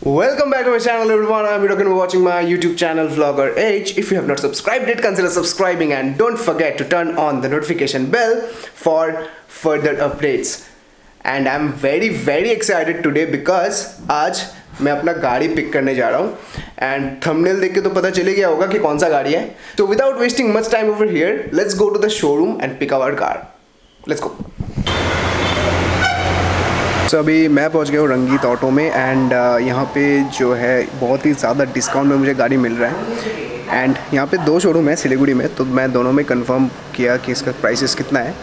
Welcome back to my channel everyone. I'm Vidokan watching my YouTube channel Vlogger H. If you have not subscribed yet, consider subscribing and don't forget to turn on the notification bell for further updates. And I'm very excited today because आज मैं अपना गाड़ी pick करने जा रहा हूँ and thumbnail देख के तो पता चले गया होगा कि कौन सा गाड़ी है. So without wasting much time over here, let's go to the showroom and pick our car. Let's go. तो अभी मैं पहुंच गया हूँ रंगीत ऑटो में एंड यहाँ पे जो है बहुत ही ज़्यादा डिस्काउंट में मुझे गाड़ी मिल रहा है. एंड यहाँ पे दो शोरूम है सिलीगुड़ी में, तो मैं दोनों में कंफर्म किया कि इसका प्राइसेस कितना है.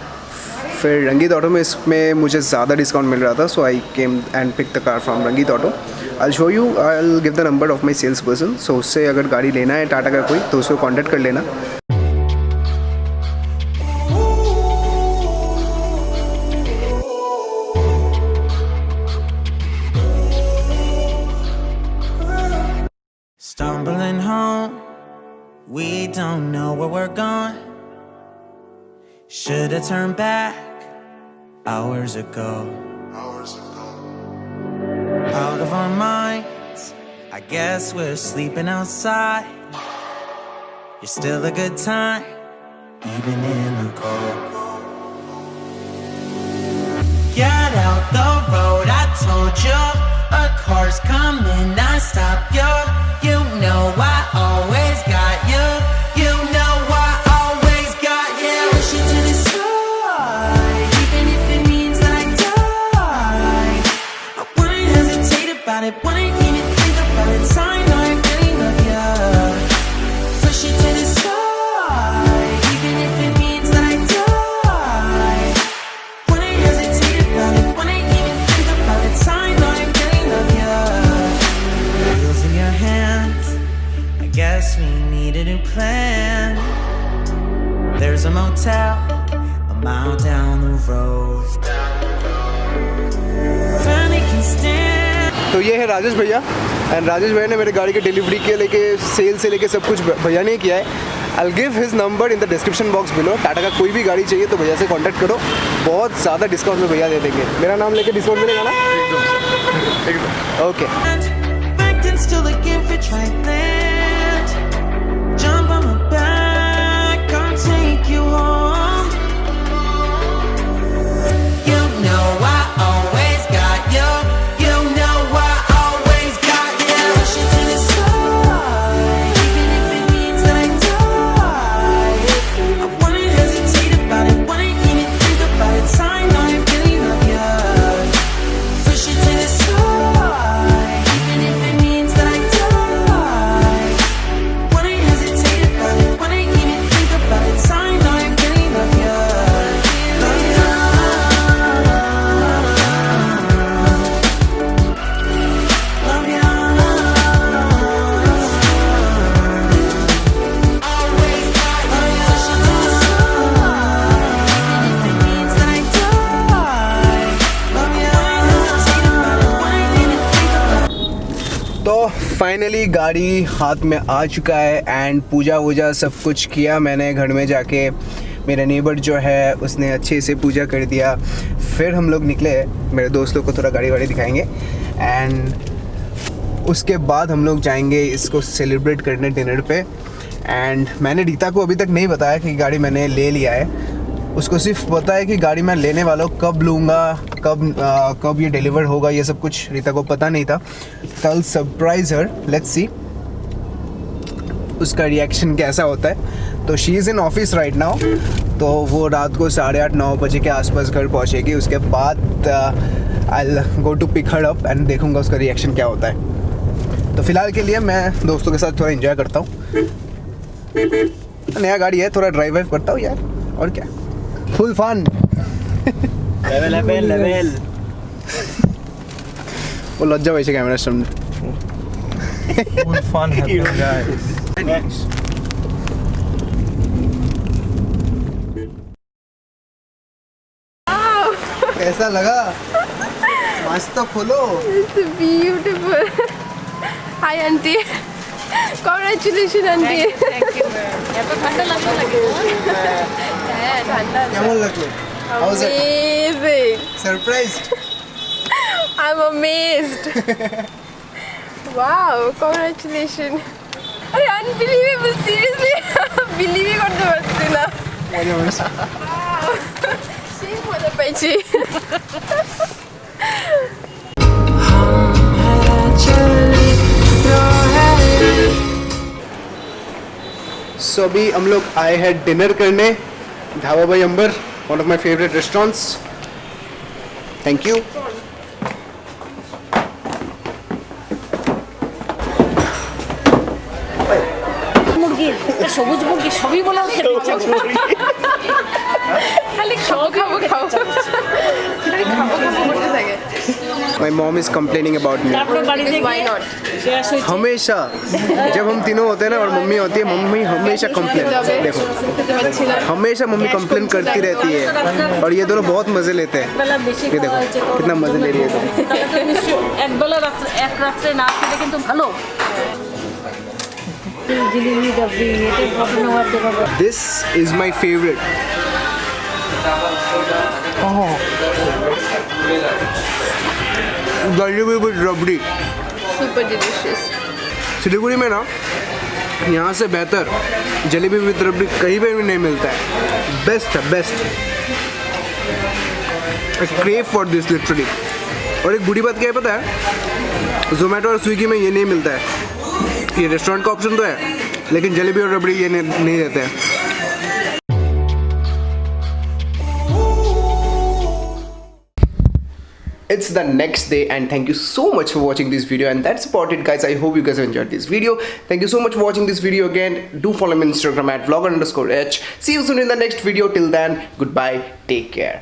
फिर रंगीत ऑटो में इसमें मुझे ज़्यादा डिस्काउंट मिल रहा था, so I came and pick the car from Rangeet auto. I show you, I will give the number of my sales person. So उससे अगर गाड़ी लेना है टाटा का कोई तो उसको कॉन्टैक्ट कर लेना. Stumbling home, we don't know where we're going. Should've turned back hours ago. Out of our minds, I guess we're sleeping outside. You're still a good time, even in the cold. Get out the road, I told you. A car's coming, I stop you. You know I always got you. You know I always got you. Push you to the side, even if it means that I die. I wouldn't hesitate about it, wouldn't even think about it. Sign, I really love you. Push you to the side, even if it means that I die. Wouldn't hesitate about it, wouldn't even think about it. Sign, I really love you. Wheels in your hands, I guess we need a new plan. There's a motel a mile down the road. Finally can stand. तो ये है राजेश भैया and Rajesh भैया ने मेरे गाड़ी के delivery के लेके सेल से लेके सब कुछ भैया ने किया है. I'll give his number in the description box below. Tata का कोई भी गाड़ी चाहिए तो भैया से कांटेक्ट करो, बहुत ज़्यादा डिस्काउंट में भैया दे देंगे. मेरा नाम लेके डिस्काउंट मिलेगा ना? एकदम okay. Still looking for Triland. Jump on my back, I'll take you home. You know I always got you. You know I always got you. Push you to the side, even if it means that I die. I wouldn't hesitate about it, wouldn't even think about it. Sign, I really love you. Push you to the side, even if it means that I die. Wouldn't hesitate about it, wouldn't even think about it. Sign, I really love you. Love you. Love you. Always got you. Push you to the side, even if it means that I die. Love you. Wouldn't hesitate about it, wouldn't even think about it. तो finally गाड़ी हाथ में आ चुका है and पूजा वूजा सब कुछ किया मैंने घर में जाके. मेरा नेबर जो है उसने अच्छे से पूजा कर दिया. फिर हम लोग निकले, मेरे दोस्त लोग को थोड़ा गाड़ी वाड़ी दिखाएंगे एंड उसके बाद हम लोग जाएंगे इसको सेलिब्रेट करने डिनर पे. एंड मैंने रीता को अभी तक नहीं बताया कि गाड़ी मैंने ले लिया है. उसको सिर्फ पता है कि गाड़ी मैं लेने वाला हूँ, कब लूँगा, कब ये डिलीवर होगा, ये सब कुछ रीता को पता नहीं था. कल सरप्राइज हर, लेट्स सी उसका रिएक्शन कैसा होता है. तो she is in office right now, तो वो रात को 8:30-9 बजे के आसपास घर पहुँचेगी. उसके बाद I will go to pick her up and देखूँगा उसका रिएक्शन क्या होता है. तो फिलहाल के लिए मैं दोस्तों के साथ थोड़ा एंजॉय करता हूँ. नया गाड़ी है, थोड़ा ड्राइव वाइव करता हूँ यार, और क्या, फुल फन. लेवल वो लज्जा वैसे कैमरा सामने. Full fun guys. कैसा लगा? मस्त खोलो. It's beautiful. Hi auntie. Congratulations auntie. Thank you. ठंडा लगे. ठंडा. केमन लगलो? How's it? Amazing. Surprised? I'm amazed. Wow, congratulations. Are unbelievable, seriously. Believe it করতে পারছি না। সেই মজা পাইছি। So अभी हम लोग आए हैं डिनर करने ढाबा भाई अंबर, one of my favorite restaurants. Thank you. মুরগি সবুজ মুরগি সবই বলা খেতে ইচ্ছা করে। খালি খাবো খাবো খাবো খালি খাবো খাবো করতে থাকে। My mom is complaining about me. তারপরে বাড়িতে Why not? শেষ হয়েছে हमेशा जब हम तीनों होते हैं ना और मम्मी होती है, मम्मी हमेशा कंप्लेन, देखो খেতে পারছি না। हमेशा मम्मी कंप्लेन करती रहती है और ये दोनों बहुत मजे लेते हैं। বেলা বেশি ये देखो খাওয়া হয়েছে कितना मजे ले रही है दोनों। তাহলে তো নিশ্চয়ই এক বেলা রাত্রে এক রাত্রে না খেলে কিন্তু ভালো জিলিপি ডাবলি এটা ঘটনা হতে পারে This is my favorite. Jalebi with rabri. Super delicious. Siliguri में ना यहाँ से बेहतर जलेबी विद रबड़ी कहीं पे भी नहीं मिलता है। बेस्ट है, best. I crave for this literally. और एक बुरी बात क्या है पता है, जोमेटो और स्विगी में ये नहीं मिलता है। ये रेस्टोरेंट का ऑप्शन तो है लेकिन जलेबी और रबड़ी ये नहीं देते हैं। It's the next day and thank you so much for watching this video, and that's about it guys. I hope you guys have enjoyed this video. Thank you so much for watching this video again. Do follow me on Instagram at vlogger_h. See you soon in the next video. Till then, goodbye, take care.